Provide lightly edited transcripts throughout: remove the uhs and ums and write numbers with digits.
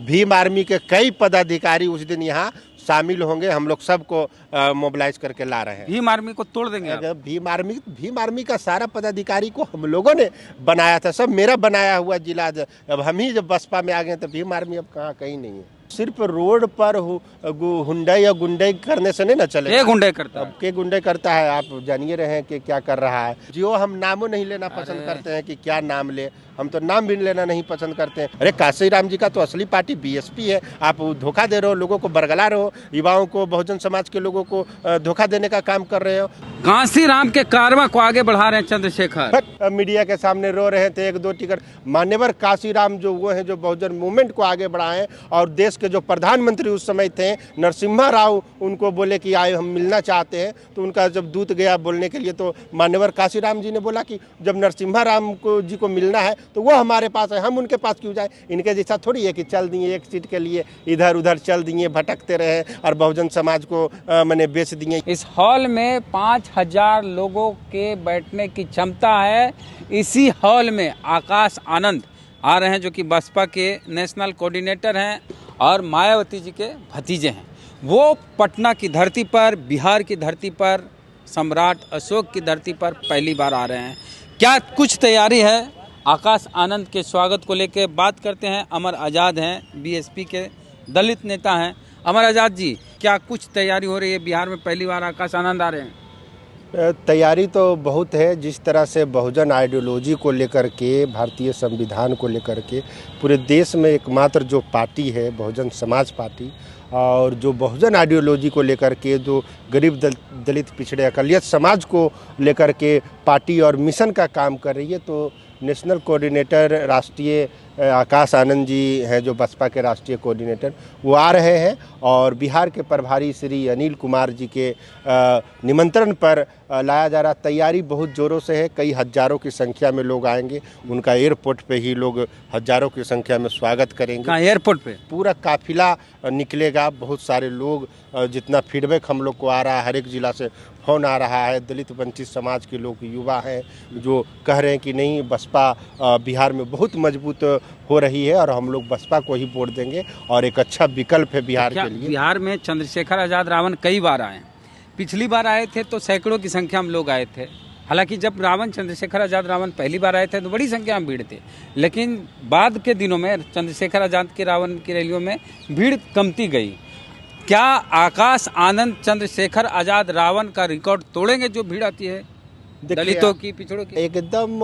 Bhim army के कई पदाधिकारी उस दिन यहाँ शामिल होंगे। हम लोग सबको मोबिलाइज करके ला रहे हैं। भीम आर्मी को तोड़ देंगे आप? भीम आर्मी का सारा पदाधिकारी को हम लोगों ने बनाया था, सब मेरा बनाया हुआ जिला। अब हम ही जब बसपा में आ गए तो भीम आर्मी अब कहाँ, कहीं नहीं है। सिर्फ रोड पर हुंडई या गुंडई करने से नहीं ना चले। ये गुंडे करता है? अब के गुंडे करता है, आप जानिए रहे हैं कि क्या कर रहा है। जो हम नामों नहीं लेना पसंद करते हैं कि क्या नाम ले, हम तो नाम भी लेना नहीं पसंद करते हैं। अरे काशीराम जी का तो असली पार्टी बीएसपी है। आप धोखा दे रहे हो, लोगों को बरगला रहे हो, युवाओं को, बहुजन समाज के लोगों को धोखा देने का काम कर रहे हो। काशीराम के कारवा को आगे बढ़ा रहे हैं चंद्रशेखर। मीडिया के सामने रो रहे थे 1-2 टिकट। मान्यवर काशीराम जो वो हैं जो बहुजन मूवमेंट को आगे बढ़ाएं, और देश के जो प्रधानमंत्री उस समय थे नरसिम्हा राव, उनको बोले कि आए हम मिलना चाहते हैं। तो उनका जब दूत गया बोलने के लिए, तो मान्यवर काशीराम जी ने बोला कि जब नरसिम्हा राव जी को मिलना है तो वो हमारे पास है, हम उनके पास क्यों जाए। इनके जैसा थोड़ी है कि चल दिए एक सीट के लिए इधर उधर चल दिए, भटकते रहे और बहुजन समाज को मैंने बेच दिए। इस हॉल में 5000 लोगों के बैठने की क्षमता है। इसी हॉल में आकाश आनंद आ रहे हैं, जो कि बसपा के नेशनल कोऑर्डिनेटर हैं और मायावती जी के भतीजे हैं। वो पटना की धरती पर, बिहार की धरती पर, सम्राट अशोक की धरती पर पहली बार आ रहे हैं। क्या कुछ तैयारी है? आकाश आनंद के स्वागत को लेकर बात करते हैं। अमर आज़ाद हैं, बीएसपी के दलित नेता हैं। अमर आज़ाद जी, क्या कुछ तैयारी हो रही है? बिहार में पहली बार आकाश आनंद आ रहे हैं। तैयारी तो बहुत है। जिस तरह से बहुजन आइडियोलॉजी को लेकर के, भारतीय संविधान को लेकर के पूरे देश में एकमात्र जो पार्टी है बहुजन समाज पार्टी, और जो बहुजन आइडियोलॉजी को लेकर के जो गरीब दलित पिछड़े अकलियत समाज को लेकर के पार्टी और मिशन का काम कर रही है, तो नेशनल कोऑर्डिनेटर राष्ट्रीय आकाश आनंद जी हैं जो बसपा के राष्ट्रीय कोऑर्डिनेटर, वो आ रहे हैं। और बिहार के प्रभारी श्री अनिल कुमार जी के निमंत्रण पर लाया जा रहा। तैयारी बहुत ज़ोरों से है, कई हज़ारों की संख्या में लोग आएंगे। उनका एयरपोर्ट पे ही लोग हज़ारों की संख्या में स्वागत करेंगे। कहाँ एयरपोर्ट पे? पूरा काफिला निकलेगा, बहुत सारे लोग। जितना फीडबैक हम लोग को आ रहा है, हर एक ज़िला से फ़ोन आ रहा है। दलित वंचित समाज के लोग, युवा हैं जो कह रहे हैं कि नहीं, बसपा बिहार में बहुत मजबूत हो रही है और हम लोग बसपा को ही वोट देंगे और एक अच्छा विकल्प है बिहार के लिए। बिहार में चंद्रशेखर आज़ाद रावण कई बार आए। पिछली बार आए थे तो सैकड़ों की संख्या में लोग आए थे। हालांकि जब चंद्रशेखर आज़ाद रावण पहली बार आए थे तो बड़ी संख्या में भीड़ थे, लेकिन बाद के दिनों में चंद्रशेखर आज़ाद के रावण की रैलियों में भीड़ कमती गई। क्या आकाश आनंद चंद्रशेखर आज़ाद रावण का रिकॉर्ड तोड़ेंगे जो भीड़ आती है दलितों की, पिछड़ों की? एकदम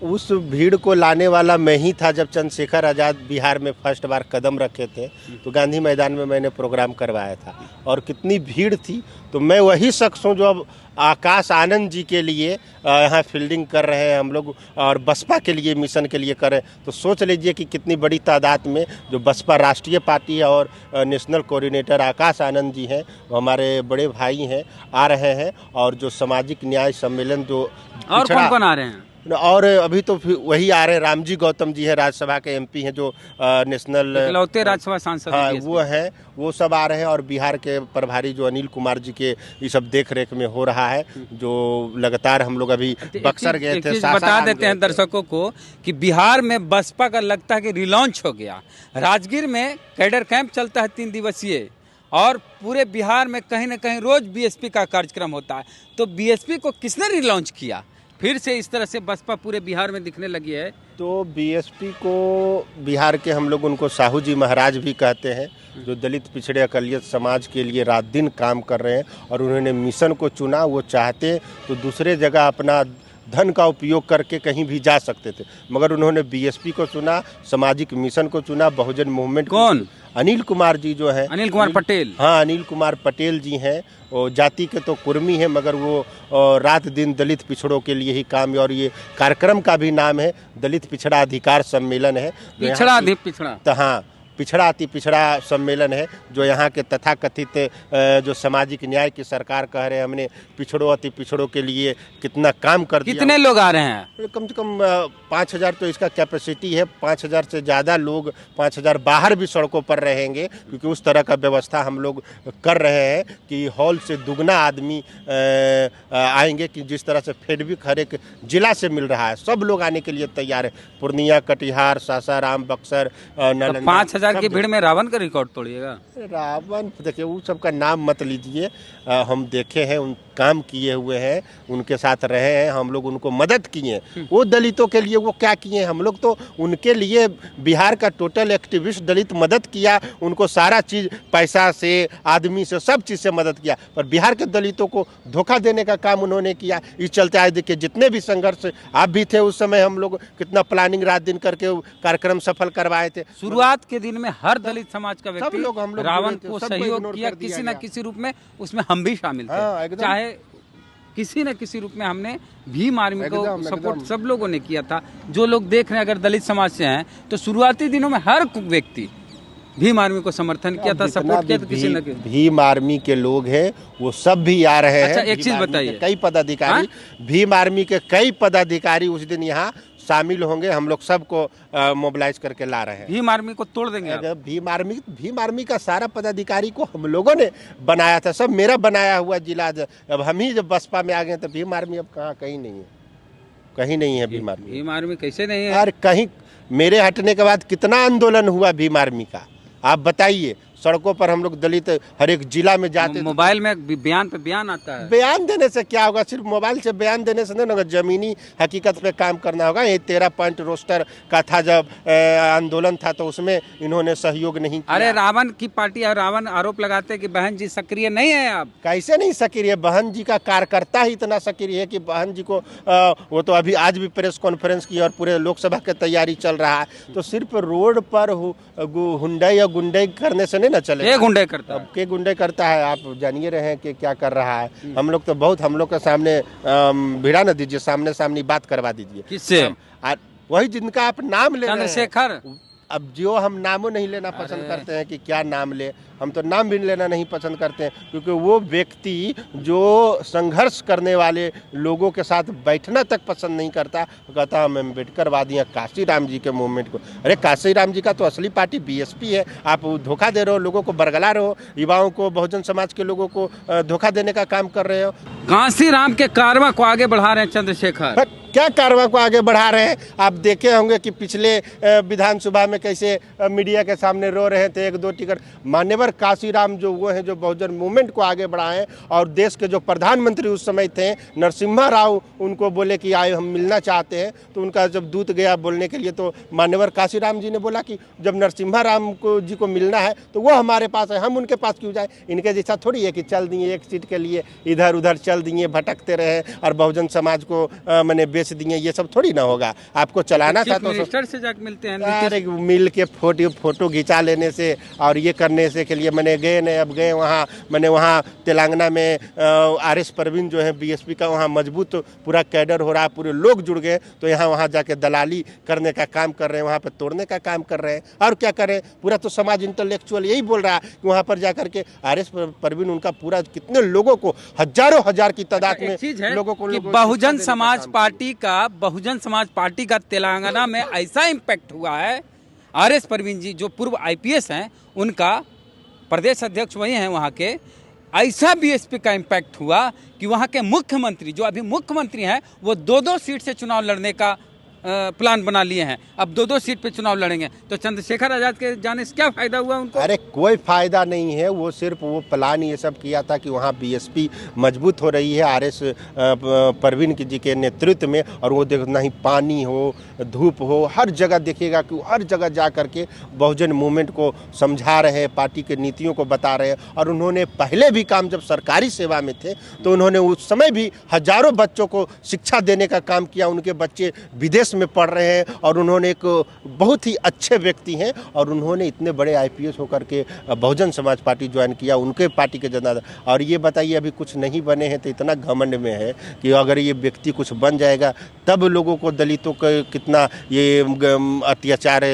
उस भीड़ को लाने वाला मैं ही था। जब चंद्रशेखर आज़ाद बिहार में फर्स्ट बार कदम रखे थे तो गांधी मैदान में मैंने प्रोग्राम करवाया था, और कितनी भीड़ थी। तो मैं वही शख्स हूँ जो अब आकाश आनंद जी के लिए यहाँ फील्डिंग कर रहे हैं हम लोग, और बसपा के लिए, मिशन के लिए कर रहे हैं। तो सोच लीजिए कि कितनी बड़ी तादाद में जो बसपा राष्ट्रीय पार्टी है और नेशनल कोऑर्डिनेटर आकाश आनंद जी हैं, वो हमारे बड़े भाई हैं, आ रहे हैं। और जो सामाजिक न्याय सम्मेलन जो और कौन-कौन आ रहे हैं? और अभी तो वही आ रहे हैं, रामजी गौतम जी है, राज्यसभा के एमपी हैं, जो नेशनल इकलौते राज्यसभा सांसद, हाँ वो हैं, वो सब आ रहे हैं। और बिहार के प्रभारी जो अनिल कुमार जी के ये सब देख रेख में हो रहा है, जो लगातार हम लोग अभी बक्सर गए थे। बता देते हैं दर्शकों को कि बिहार में बसपा का लगता है कि रिलॉन्च हो गया। राजगीर में कैडर कैंप चलता है 3 दिवसीय, और पूरे बिहार में कहीं न कहीं रोज बीएसपी का कार्यक्रम होता है। तो बीएसपी को किसने रिलॉन्च किया? फिर से इस तरह से बसपा पूरे बिहार में दिखने लगी है। तो बीएसपी को बिहार के हम लोग उनको साहू जी महाराज भी कहते हैं, जो दलित पिछड़े अकलियत समाज के लिए रात दिन काम कर रहे हैं। और उन्होंने मिशन को चुना। वो चाहते तो दूसरे जगह अपना धन का उपयोग करके कहीं भी जा सकते थे, मगर उन्होंने बीएसपी को चुना, सामाजिक मिशन को चुना, बहुजन मूवमेंट। कौन? अनिल कुमार जी जो है, अनिल कुमार पटेल। हाँ, अनिल कुमार पटेल जी हैं। वो जाति के तो कुर्मी हैं, मगर वो रात दिन दलित पिछड़ों के लिए ही काम। और ये कार्यक्रम का भी नाम है दलित पिछड़ा अधिकार सम्मेलन है। पिछड़ा हाँ, पिछड़ा अति पिछड़ा सम्मेलन है, जो यहाँ के तथाकथित जो सामाजिक न्याय की सरकार कह रहे हैं हमने पिछड़ों अति पिछड़ों के लिए कितना काम कर दिया। कितने लोग आ रहे हैं? कम से कम 5000 तो इसका कैपेसिटी है। 5000 से ज़्यादा लोग, 5000 बाहर भी सड़कों पर रहेंगे, क्योंकि उस तरह का व्यवस्था हम लोग कर रहे हैं कि हॉल से दुगना आदमी आएंगे, कि जिस तरह से फीडबैक हर एक जिला से मिल रहा है, सब लोग आने के लिए तैयार है। पूर्णिया, कटिहार, सासाराम, बक्सर, नालंदा। 5000 50,000 की भीड़ में रावण का रिकॉर्ड तोड़िएगा? रावण देखिए, वो सबका नाम मत लीजिए। हम देखे हैं, उन काम किए हुए हैं, उनके साथ रहे हैं, हम लोग उनको मदद किए। वो दलितों के लिए वो क्या किए, हम लोग तो उनके लिए बिहार का टोटल एक्टिविस्ट दलित मदद किया, उनको सारा चीज़ पैसा से, आदमी से, सब चीज़ से मदद किया। पर बिहार के दलितों को धोखा देने का काम उन्होंने किया। इस चलते आज देखिए, जितने भी संघर्ष आप भी थे उस समय, हम लोग कितना प्लानिंग रात दिन करके कार्यक्रम सफल करवाए थे। शुरुआत के दिन में हर दलित समाज का व्यक्ति हम लोग रावण को सहयोग किया, किसी न किसी रूप में, उसमें हम भी शामिल थे। चाहे किसी न किसी रूप में हमने भीम आर्मी को सपोर्ट सब लोगों ने किया था। जो लोग देख रहे हैं अगर दलित समाज से हैं तो शुरुआती दिनों में हर व्यक्ति भीम आर्मी को समर्थन किया था, सपोर्ट किया था किसी न किसी। भीम आर्मी के लोग हैं वो सब भी आ रहे हैं। अच्छा, एक चीज बताइए, कई पदाधिकारी, भीम आर्मी के कई पदाधिकारी उस दिन यहाँ शामिल होंगे। हम लोग सबको मोबिलाइज करके ला रहे हैं। भीम आर्मी को तोड़ देंगे आप? भीम आर्मी का सारा पदाधिकारी को हम लोगों ने बनाया था, सब मेरा बनाया हुआ जिला। अब हम ही जब बसपा में आ गए तो भीम आर्मी अब कहाँ, कहीं नहीं है, कहीं नहीं है भीम आर्मी। भीम आर्मी कैसे नहीं है यार? कहीं मेरे हटने के बाद कितना आंदोलन हुआ भीम आर्मी का, आप बताइए। सड़कों पर हम लोग दलित हर एक जिला में जाते, मोबाइल में बयान पे बयान आता है। बयान देने से क्या होगा? सिर्फ मोबाइल से बयान देने से नहीं होगा, जमीनी हकीकत पे काम करना होगा। ये 13 पॉइंट रोस्टर का था जब आंदोलन था तो उसमें इन्होंने सहयोग नहीं किया। अरे रावण की पार्टी है, रावण आरोप लगाते हैं कि बहन जी सक्रिय नहीं है। आप कैसे नहीं सक्रिय? बहन जी का कार्यकर्ता ही इतना सक्रिय है कि बहन जी को वो तो अभी आज भी प्रेस कॉन्फ्रेंस की और पूरे लोकसभा की तैयारी चल रहा है। तो सिर्फ रोड पर हुंडई या गुंडई करने से ना चले। के गुंडे करता है? अब के गुंडे करता है, आप जानिए रहे हैं कि क्या कर रहा है। हम लोग तो बहुत, हम लोग के सामने भिड़ा न दीजिए, सामने सामने बात करवा दीजिए। किससे? वही जिनका आप नाम ले रहे हैं, चंद्रशेखर। अब जो हम नामों नहीं लेना पसंद करते हैं कि क्या नाम ले, हम तो नाम भी लेना नहीं पसंद करते हैं, क्योंकि वो व्यक्ति जो संघर्ष करने वाले लोगों के साथ बैठना तक पसंद नहीं करता, कहता हम अम्बेडकरवादी हैं, काशी राम जी के मूवमेंट को। अरे काशी राम जी का तो असली पार्टी बीएसपी है। आप धोखा दे रहे हो, लोगों को बरगला रहे हो, युवाओं को, बहुजन समाज के लोगों को धोखा देने का काम कर रहे हो। काशी राम के कारवां को आगे बढ़ा रहे हैं चंद्रशेखर। क्या कारवां को आगे बढ़ा रहे हैं? आप देखे होंगे कि पिछले विधानसभा में कैसे मीडिया के सामने रो रहे थे। 1-2 टिकट मान्यवर काशीराम जो वो हैं, जो बहुजन मूवमेंट को आगे बढ़ाएं, और देश के जो प्रधानमंत्री उस समय थे नरसिम्हा राव, उनको बोले कि आए हम मिलना चाहते हैं। तो उनका जब दूत गया बोलने के लिए, तो मान्यवर काशीराम जी ने बोला कि जब नरसिम्हा राम को जी को मिलना है तो वो हमारे पास है, हम उनके पास क्यों जाए? इनके जैसा थोड़ी है कि चल दिए एक सीट के लिए इधर उधर चल दिए, भटकते रहे और बहुजन समाज को मैंने बेच दिए, ये सब थोड़ी ना होगा। आपको चलाना था तो मिनिस्टर से जाके मिलते हैं, अरे मिल के फोटो खिंचा लेने से और ये करने से के लिए मैंने गए नहीं। अब गए वहाँ, मैंने वहाँ तेलंगाना में RS परवीन जो है बीएसपी का, वहाँ मजबूत पूरा कैडर हो रहा है, पूरे लोग जुड़ गए, तो यहाँ वहाँ जाके दलाली करने का काम कर रहे हैं, वहाँ पर तोड़ने का काम कर रहे हैं। और क्या करें? पूरा तो समाज इंटेलेक्चुअल यही बोल रहा है कि वहाँ पर जाकर के RS परवीन उनका पूरा कितने लोगों को, हजारों हजार की तादाद में लोगों को, बहुजन समाज पार्टी का तेलंगाना में ऐसा इम्पैक्ट हुआ है। RS परवीन जी जो पूर्व IPS हैं, उनका प्रदेश अध्यक्ष वही हैं वहाँ के। ऐसा बीएसपी का इम्पैक्ट हुआ कि वहाँ के मुख्यमंत्री, जो अभी मुख्यमंत्री हैं, वो 2-2 सीट से चुनाव लड़ने का प्लान बना लिए हैं। अब 2-2 सीट पे चुनाव लड़ेंगे। तो चंद्रशेखर आजाद के जाने से क्या फायदा हुआ उनको? अरे कोई फायदा नहीं है। वो सिर्फ वो प्लान ये सब किया था कि वहाँ बीएसपी मजबूत हो रही है RS परवीन जी के नेतृत्व में, और वो देखना ही पानी हो, धूप हो, हर जगह देखिएगा कि हर जगह जा करके बहुजन मूवमेंट को समझा रहे हैं, पार्टी के नीतियों को बता रहे हैं। और उन्होंने पहले भी काम, जब सरकारी सेवा में थे तो उन्होंने उस समय भी हजारों बच्चों को शिक्षा देने का काम किया। उनके बच्चे विदेश में पढ़ रहे हैं और उन्होंने एक बहुत ही अच्छे व्यक्ति हैं, और उन्होंने इतने बड़े IPS होकर के बहुजन समाज पार्टी ज्वाइन किया, उनके पार्टी के जनता। और ये बताइए अभी कुछ नहीं बने हैं तो इतना घमंड में है कि अगर ये व्यक्ति कुछ बन जाएगा तब लोगों को, दलितों को कितना ये अत्याचार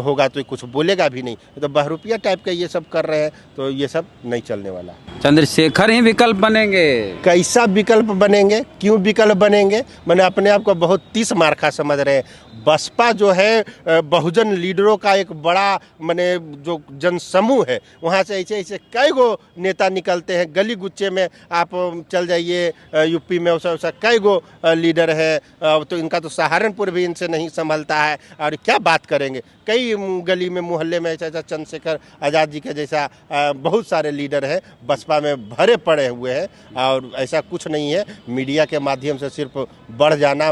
होगा, तो कुछ बोलेगा भी नहीं। तो बहरूपिया टाइप का ये सब कर रहे हैं, तो ये सब नहीं चलने वाला। चंद्रशेखर ही विकल्प बनेंगे। कैसा विकल्प बनेंगे? क्यों विकल्प बनेंगे? मैंने अपने आप को बहुत 30 मार्का समझ रहे हैं। बसपा जो है बहुजन लीडरों का एक बड़ा माने जो जनसमूह है, वहाँ से ऐसे ऐसे कई गो नेता निकलते हैं। गली गुच्चे में आप चल जाइए, यूपी में वैसा वैसा कई गो लीडर है, तो इनका तो सहारनपुर भी इनसे नहीं संभलता है। और क्या बात करेंगे, कई गली में मोहल्ले में ऐसा चंद्रशेखर आज़ाद जी के जैसा बहुत सारे लीडर हैं बसपा में भरे पड़े हुए हैं। और ऐसा कुछ नहीं है, मीडिया के माध्यम से सिर्फ बढ़ जाना,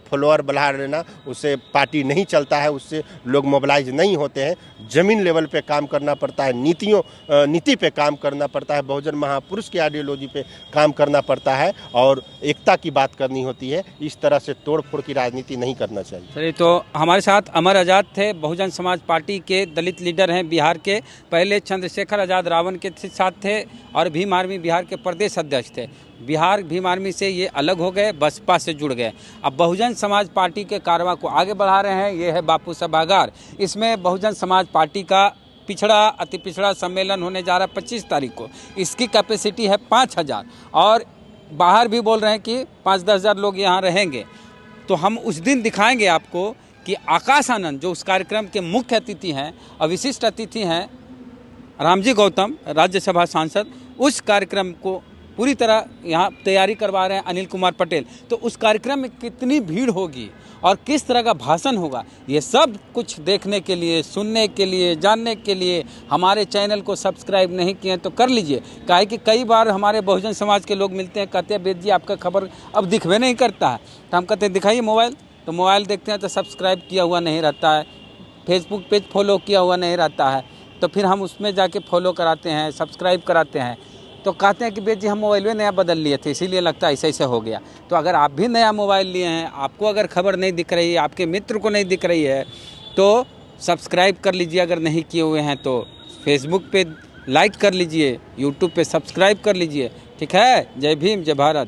फॉलोअर बढ़ा लेना, उससे पार्टी नहीं चलता है, उससे लोग मोबिलाइज नहीं होते हैं। ज़मीन लेवल पे काम करना पड़ता है, नीति पे काम करना पड़ता है, बहुजन महापुरुष की आइडियोलॉजी पे काम करना पड़ता है और एकता की बात करनी होती है। इस तरह से तोड़ फोड़ की राजनीति नहीं करना चाहिए। चलिए, तो हमारे साथ अमर आज़ाद थे, बहुजन समाज पार्टी के दलित लीडर हैं बिहार के। पहले चंद्रशेखर आज़ाद रावण के साथ थे और भीम आर्मी बिहार के प्रदेश अध्यक्ष थे। बिहार भीम आर्मी से ये अलग हो गए, बसपा से जुड़ गए। अब बहुजन समाज पार्टी के कारवां को आगे बढ़ा रहे हैं। ये है बापू सभागार। इसमें बहुजन समाज पार्टी का पिछड़ा अति पिछड़ा सम्मेलन होने जा रहा है 25 तारीख को। इसकी कैपेसिटी है 5000 और बाहर भी बोल रहे हैं कि 5-10 हज़ार लोग यहाँ रहेंगे। तो हम उस दिन दिखाएंगे आपको कि आकाश आनंद जो उस कार्यक्रम के मुख्य अतिथि हैं और विशिष्ट अतिथि हैं रामजी गौतम, राज्यसभा सांसद, उस कार्यक्रम को पूरी तरह यहाँ तैयारी करवा रहे हैं अनिल कुमार पटेल। तो उस कार्यक्रम में कितनी भीड़ होगी और किस तरह का भाषण होगा, ये सब कुछ देखने के लिए, सुनने के लिए, जानने के लिए हमारे चैनल को सब्सक्राइब नहीं किए तो कर लीजिए। काहे कि कई बार हमारे बहुजन समाज के लोग मिलते हैं, कहते हैं बेद जी आपका खबर अब दिखवे नहीं करता है। तो हम कहते हैं दिखाइए मोबाइल, तो मोबाइल देखते हैं तो सब्सक्राइब किया हुआ नहीं रहता है, फेसबुक पेज फॉलो किया हुआ नहीं रहता है। तो फिर हम उसमें जाके फॉलो कराते हैं, सब्सक्राइब कराते हैं। तो कहते हैं कि बेद जी हम मोबाइल में नया बदल लिए थे, इसीलिए लगता है ऐसे ऐसे हो गया। तो अगर आप भी नया मोबाइल लिए हैं, आपको अगर खबर नहीं दिख रही है, आपके मित्र को नहीं दिख रही है, तो सब्सक्राइब कर लीजिए। अगर नहीं किए हुए हैं तो फेसबुक पे लाइक कर लीजिए, यूट्यूब पे सब्सक्राइब कर लीजिए। ठीक है, जय भीम, जय भारत।